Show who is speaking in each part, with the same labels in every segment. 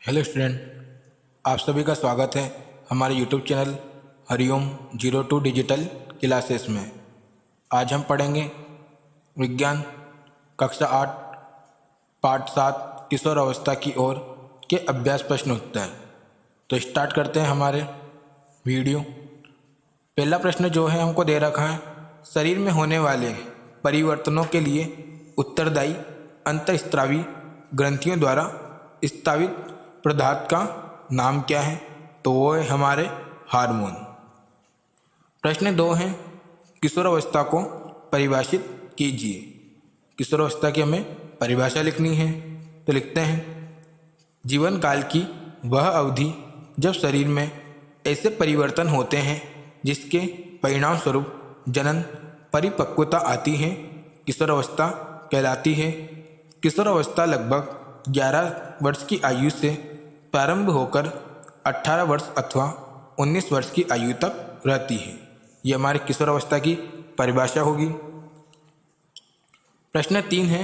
Speaker 1: Hello student, आप सभी का स्वागत है हमारे YouTube channel Hariom 02 digital classes में। आज हम पढ़ेंगे विज्ञान कक्षा 8 पाठ 7 किशोर अवस्था की ओर के अभ्यास प्रश्न उत्तर। तो स्टार्ट करते हैं हमारे वीडियो। पहला प्रश्न जो है हमको दे रखा है, शरीर में होने वाले परिवर्तनों के लिए उत्तरदायी अंतःस्रावी ग्रंथियों द्वारा स्रावित पदार्थ का नाम क्या है? तो वो है हमारे हार्मोन। प्रश्न 2 है, किशोरावस्था को परिभाषित कीजिए। किशोरावस्था की हमें परिभाषा लिखनी है, तो लिखते हैं जीवन काल की वह अवधि जब शरीर में ऐसे परिवर्तन होते हैं जिसके परिणाम स्वरूप जनन परिपक्वता आती है, किशोरावस्था कहलाती है। किशोरावस्था लगभग 11 वर्ष की आयु से प्रारंभ होकर 18 वर्ष अथवा 19 वर्ष की आयु तक रहती है। ये हमारी किशोरावस्था की परिभाषा होगी। प्रश्न 3 है,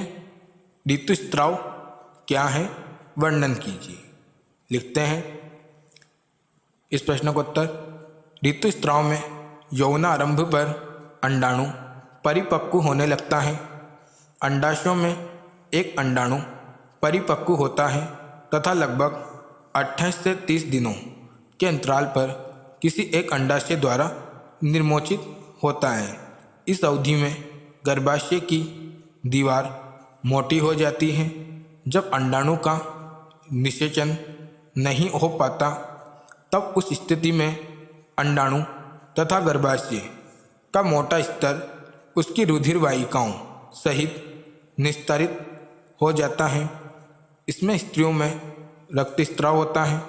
Speaker 1: ऋतुस्राव क्या है? वर्णन कीजिए। लिखते हैं इस प्रश्न का उत्तर। ऋतुस्राव में यौनारंभ पर अंडाणु परिपक्व होने लगता है। अंडाशयों में एक अंडाणु परिपक्व होता है तथा लगभग 28 से 30 दिनों के अंतराल पर किसी एक अंडाशय द्वारा निर्मोचित होता है। इस अवधि में गर्भाशय की दीवार मोटी हो जाती है। जब अंडाणु का निषेचन नहीं हो पाता तब उस स्थिति में अंडाणु तथा गर्भाशय का मोटा स्तर उसकी रुधिर वाहिकाओं सहित निस्तारित हो जाता है। इसमें स्त्रियों में रक्तस्राव होता है,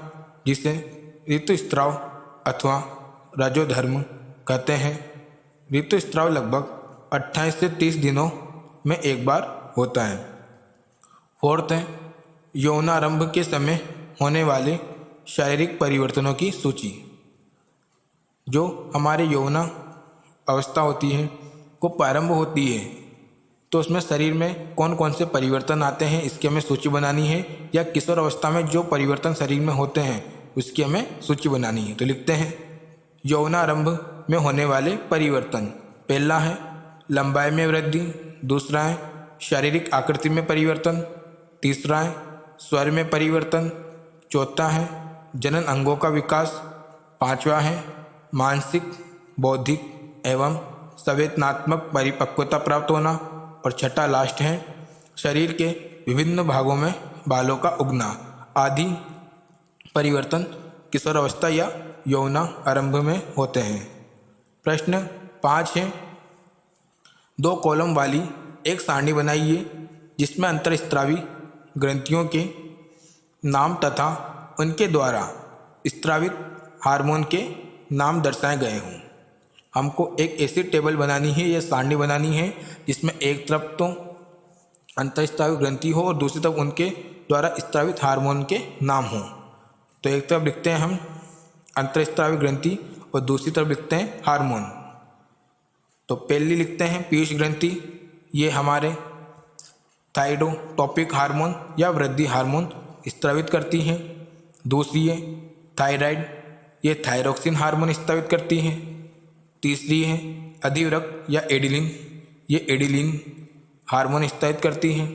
Speaker 1: जिसे ऋतुस्राव अथवा रजोधर्म कहते हैं। ऋतुस्राव लगभग 28 से 30 दिनों में एक बार होता है। फोर्थ है, यौनारंभ के समय होने वाले शारीरिक परिवर्तनों की सूची। जो हमारे यौना अवस्था होती है को प्रारंभ होती है, तो उसमें शरीर में कौन कौन से परिवर्तन आते हैं इसकी हमें सूची बनानी है, या किशोर अवस्था में जो परिवर्तन शरीर में होते हैं उसकी हमें सूची बनानी है। तो लिखते हैं यौनारंभ में होने वाले परिवर्तन। पहला है लंबाई में वृद्धि, दूसरा है शारीरिक आकृति में परिवर्तन, तीसरा है स्वर में परिवर्तन, चौथा है जनन अंगों का विकास, पांचवा है मानसिक बौद्धिक एवं संवेदनात्मक परिपक्वता प्राप्त होना, और छठा लास्ट है शरीर के विभिन्न भागों में बालों का उगना। आदि परिवर्तन किशोरावस्था या यौना आरंभ में होते हैं। प्रश्न 5 है, 2 कॉलम वाली एक सारणी बनाइए जिसमें अंतःस्रावी ग्रंथियों के नाम तथा उनके द्वारा स्रावित हार्मोन के नाम दर्शाए गए हों। हमको एक ऐसी टेबल बनानी है या सारणी बनानी है जिसमें एक तरफ तो अंतःस्रावी ग्रंथि हो और दूसरी तरफ उनके द्वारा स्रावित हार्मोन के नाम हो। तो एक तरफ लिखते हैं हम अंतःस्रावी ग्रंथि और दूसरी तरफ लिखते हैं हार्मोन। तो पहली लिखते हैं पीयूष ग्रंथि, ये हमारे थायरोटॉपिक हार्मोन या वृद्धि हार्मोन स्रावित करती है। दूसरी है थायराइड, ये थायरोक्सिन हार्मोन स्रावित करती है। तीसरी है अधिवृक्क या एडिलिन, ये एडिलिन हार्मोन स्रावित करती है।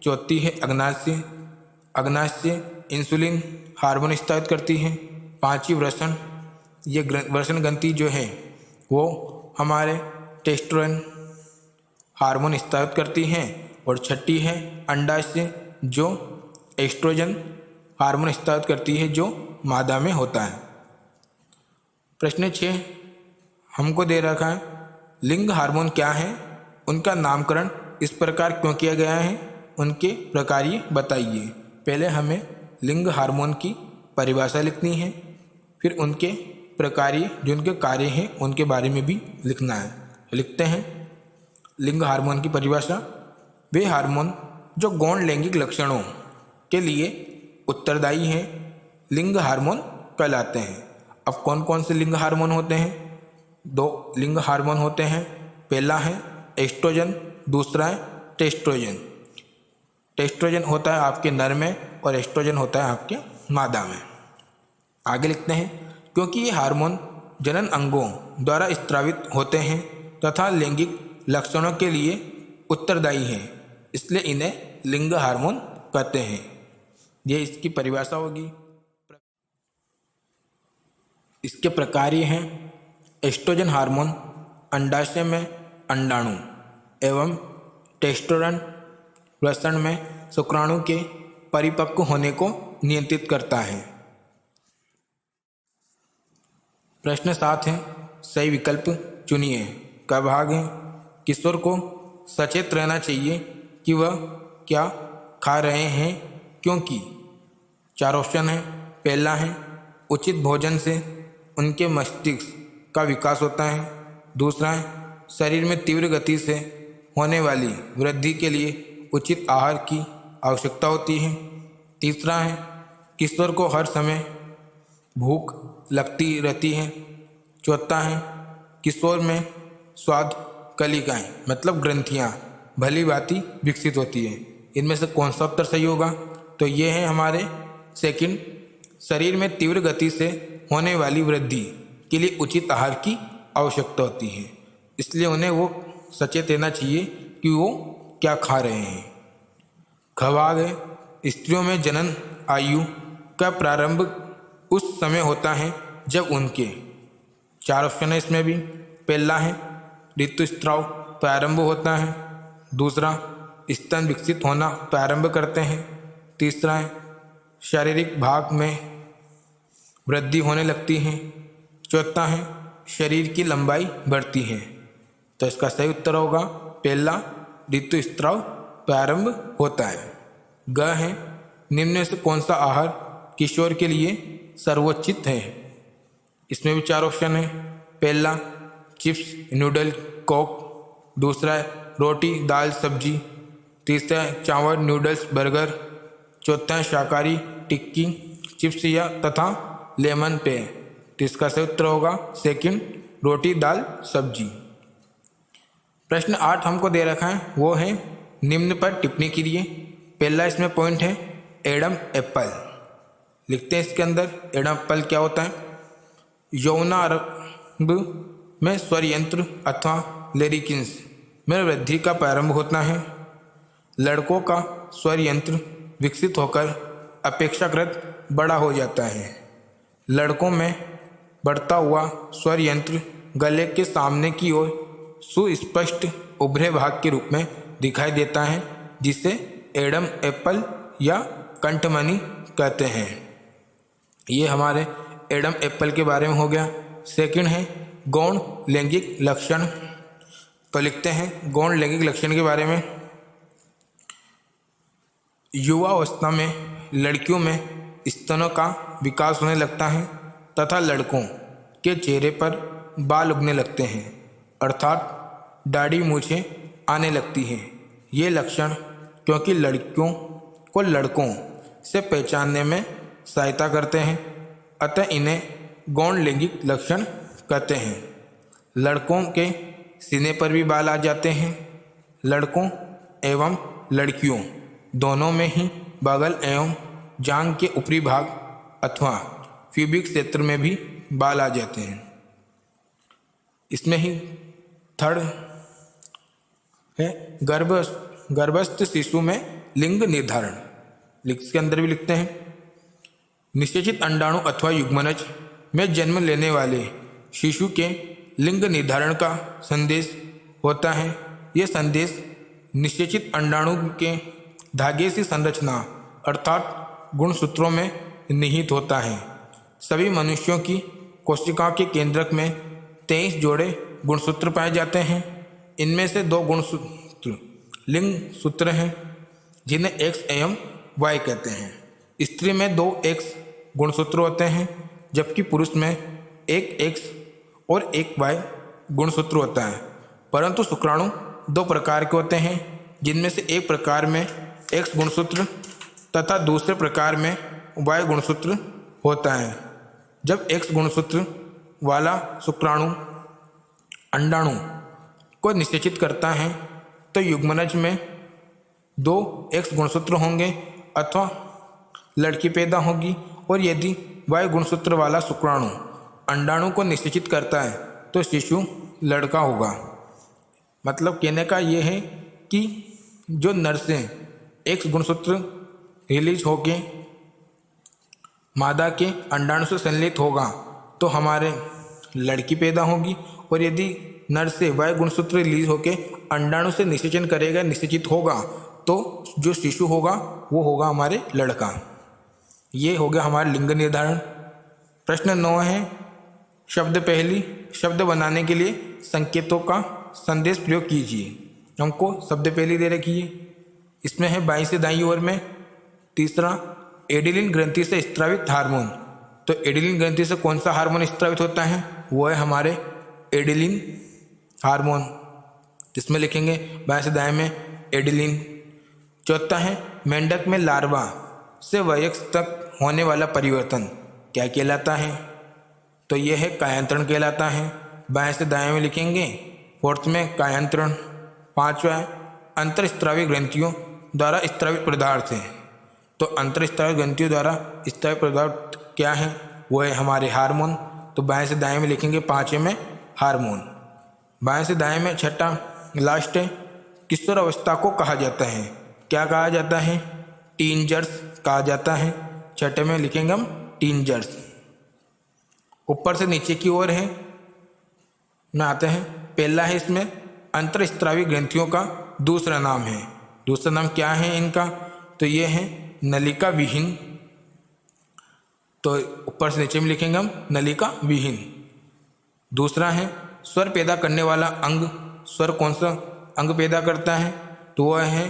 Speaker 1: चौथी है अग्नाशय, अग्नाशय इंसुलिन हार्मोन स्रावित करती है। पांचवी वृषण, ये वृषण ग्रंथि जो है वो हमारे टेस्टोस्टेरोन हार्मोन स्रावित करती है। और छठी है अंडाशय, जो एस्ट्रोजन हार्मोन स्रावित करती है, जो मादा में होता है। प्रश्न 6 हमको दे रखा है, लिंग हार्मोन क्या है? उनका नामकरण इस प्रकार क्यों किया गया है? उनके प्रकार्य बताइए। पहले हमें लिंग हार्मोन की परिभाषा लिखनी है, फिर उनके प्रकार्य जो उनके कार्य हैं उनके बारे में भी लिखना है। लिखते हैं लिंग हार्मोन की परिभाषा। वे हार्मोन जो गौण लैंगिक लक्षणों के लिए उत्तरदायी हैं लिंग हार्मोन कहलाते हैं। अब कौन कौन से लिंग हार्मोन होते हैं? 2 लिंग हार्मोन होते हैं। पहला है एस्ट्रोजन, दूसरा है टेस्टोजन। टेस्टोजन होता है आपके नर में और एस्ट्रोजन होता है आपके मादा में। आगे लिखते हैं, क्योंकि ये हार्मोन जनन अंगों द्वारा स्त्रावित होते हैं तथा लैंगिक लक्षणों के लिए उत्तरदायी हैं, इसलिए इन्हें लिंग हार्मोन कहते हैं। ये इसकी परिभाषा होगी। इसके प्रकार ये हैं, एस्ट्रोजन हार्मोन अंडाशय में अंडाणु एवं टेस्टोस्टेरोन वृषण में शुक्राणु के परिपक्व होने को नियंत्रित करता है। प्रश्न 7 है, सही विकल्प चुनिए। का भाग है, किशोर को सचेत रहना चाहिए कि वह क्या खा रहे हैं क्योंकि। 4 ऑप्शन है। पहला है, उचित भोजन से उनके मस्तिष्क का विकास होता है। दूसरा है, शरीर में तीव्र गति से होने वाली वृद्धि के लिए उचित आहार की आवश्यकता होती है। तीसरा है, किशोर को हर समय भूख लगती रहती है। चौथा है, किशोर में स्वाद कलिकाएं मतलब ग्रंथियां भली भांति विकसित होती है। इनमें से कौन सा उत्तर सही होगा? तो ये है हमारे सेकंड, शरीर में तीव्र गति से होने वाली वृद्धि के लिए उचित आहार की आवश्यकता होती है, इसलिए उन्हें वो सचेत रहना चाहिए कि वो क्या खा रहे हैं। खभाग है, स्त्रियों में जनन आयु का प्रारंभ उस समय होता है जब उनके। 4 ऑप्शन है इसमें भी। पहला है, ऋतुस्राव प्रारंभ होता है। दूसरा, स्तन विकसित होना प्रारंभ करते हैं। तीसरा है, शारीरिक भाग में वृद्धि होने लगती है। चौथा है, शरीर की लंबाई बढ़ती है। तो इसका सही उत्तर होगा पहला, ऋतुस्राव प्रारंभ होता है। ग है, निम्न में से कौन सा आहार किशोर के लिए सर्वोचित है? इसमें भी 4 ऑप्शन है। पहला, चिप्स नूडल कोक। दूसरा है, रोटी दाल सब्जी। तीसरा है, चावल नूडल्स बर्गर। चौथा है, शाकाहारी टिक्की चिप्स या तथा लेमन पेय। तो इसका सही उत्तर होगा सेकंड, रोटी दाल सब्जी। प्रश्न 8 हमको दे रखा है, वो है निम्न पर टिप्पणी कीजिए। पहला इसमें पॉइंट है एडम एप्पल। लिखते हैं इसके अंदर एडम एप्पल क्या होता है। यौनारंभ में स्वर यंत्र अथवा लेरिकिन्स में वृद्धि का प्रारंभ होता है। लड़कों का स्वर यंत्र विकसित होकर अपेक्षाकृत बड़ा हो जाता है। लड़कों में बढ़ता हुआ स्वर यंत्र गले के सामने की ओर सुस्पष्ट उभरे भाग के रूप में दिखाई देता है, जिसे एडम एप्पल या कंठमणि कहते हैं। ये हमारे एडम एप्पल के बारे में हो गया। सेकंड है गौण लैंगिक लक्षण। तो लिखते हैं गौण लैंगिक लक्षण के बारे में। युवावस्था में लड़कियों में स्तनों का विकास होने लगता है तथा लड़कों के चेहरे पर बाल उगने लगते हैं, अर्थात दाढ़ी मूछें आने लगती हैं। ये लक्षण क्योंकि लड़कियों को लड़कों से पहचानने में सहायता करते हैं, अतः इन्हें गौण लैंगिक लक्षण कहते हैं। लड़कों के सीने पर भी बाल आ जाते हैं। लड़कों एवं लड़कियों दोनों में ही बगल एवं जांघ के ऊपरी भाग अथवा प्यूबिक क्षेत्र में भी बाल आ जाते हैं। इसमें ही थर्ड है गर्भस्थ शिशु में लिंग निर्धारण। इसके अंदर भी लिखते हैं निषेचित अंडाणु अथवा युग्मनज में जन्म लेने वाले शिशु के लिंग निर्धारण का संदेश होता है। यह संदेश निषेचित अंडाणु के धागे की संरचना अर्थात गुणसूत्रों में निहित होता है। सभी मनुष्यों की कोशिकाओं के केंद्रक में 23 जोड़े गुणसूत्र पाए जाते हैं। इनमें से 2 गुणसूत्र लिंग सूत्र हैं, जिन्हें X एवं Y कहते हैं। स्त्री में 2 X गुणसूत्र होते हैं, जबकि पुरुष में 1 X और 1 Y गुणसूत्र होता है। परंतु शुक्राणु 2 प्रकार के होते हैं, जिनमें से एक प्रकार में X गुणसूत्र तथा दूसरे प्रकार में Y गुणसूत्र होता है। जब X गुणसूत्र वाला शुक्राणु अंडाणु को निषेचित करता है तो युग्मनज में 2 X गुणसूत्र होंगे, अथवा लड़की पैदा होगी, और यदि वाई गुणसूत्र वाला शुक्राणु अंडाणु को निषेचित करता है तो शिशु लड़का होगा। मतलब कहने का ये है कि जो नर से एक्स गुणसूत्र रिलीज होके मादा के अंडाणु से संलेत होगा तो हमारे लड़की पैदा होगी, और यदि नर से वाई गुणसूत्र रिलीज होके अंडाणु से निषेचन करेगा, निषेचित होगा, तो जो शिशु होगा वो होगा हमारे लड़का। ये हो गया हमारा लिंग निर्धारण। प्रश्न 9 है, शब्द पहली शब्द बनाने के लिए संकेतों का संदेश प्रयोग कीजिए। हमको शब्द पहली दे रखी है, इसमें है बाईं से दाईं ओर में। तीसरा, एडिलिन ग्रंथि से स्त्रावित हार्मोन। तो एडिलिन ग्रंथि से कौन सा हार्मोन स्त्रावित होता है? वो है हमारे एडिलिन हार्मोन। इसमें लिखेंगे बाएं से दाएं में एडिलिन। चौथा है, मेंढक में लार्वा से वयस्क तक होने वाला परिवर्तन क्या कहलाता है? तो यह है कायांतरण कहलाता है। बाएं से दाएं में लिखेंगे, फोर्थ में कायांतरण। पांचवा है, अंतरस्त्रावी ग्रंथियों द्वारा स्त्रावित पदार्थ है। तो अंतरस्त्रावी ग्रंथियों द्वारा स्त्रावित पदार्थ क्या है? वो है हमारे हार्मोन। तो बाएं से दाएं में लिखेंगे, पांचवें में हार्मोन। बाएं से दाएं में छठा लास्ट है, किशोर अवस्था को कहा जाता है। क्या कहा जाता है? टीनजर्स कहा जाता है। छठे में लिखेंगे हम टीनजर्स। ऊपर से नीचे की ओर है में आते हैं। पहला है इसमें अंतरस्त्रावी ग्रंथियों का दूसरा नाम है। दूसरा नाम क्या है इनका? तो ये है नलिका विहीन। तो ऊपर से नीचे में लिखेंगे हम नलिका विहीन। दूसरा है स्वर पैदा करने वाला अंग। स्वर कौन सा अंग पैदा करता है? तो वह है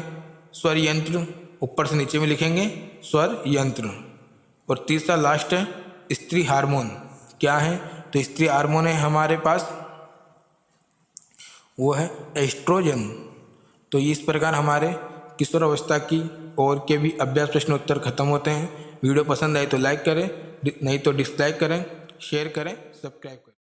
Speaker 1: स्वर यंत्र। ऊपर से नीचे में लिखेंगे स्वर यंत्र। और तीसरा लास्ट है स्त्री हार्मोन। क्या है? तो स्त्री हार्मोन है हमारे पास, वो है एस्ट्रोजन। तो इस प्रकार हमारे किशोर अवस्था की और के भी अभ्यास प्रश्न उत्तर खत्म होते हैं। वीडियो पसंद आए तो लाइक करें, नहीं तो डिसलाइक करें, शेयर करें, सब्सक्राइब करें।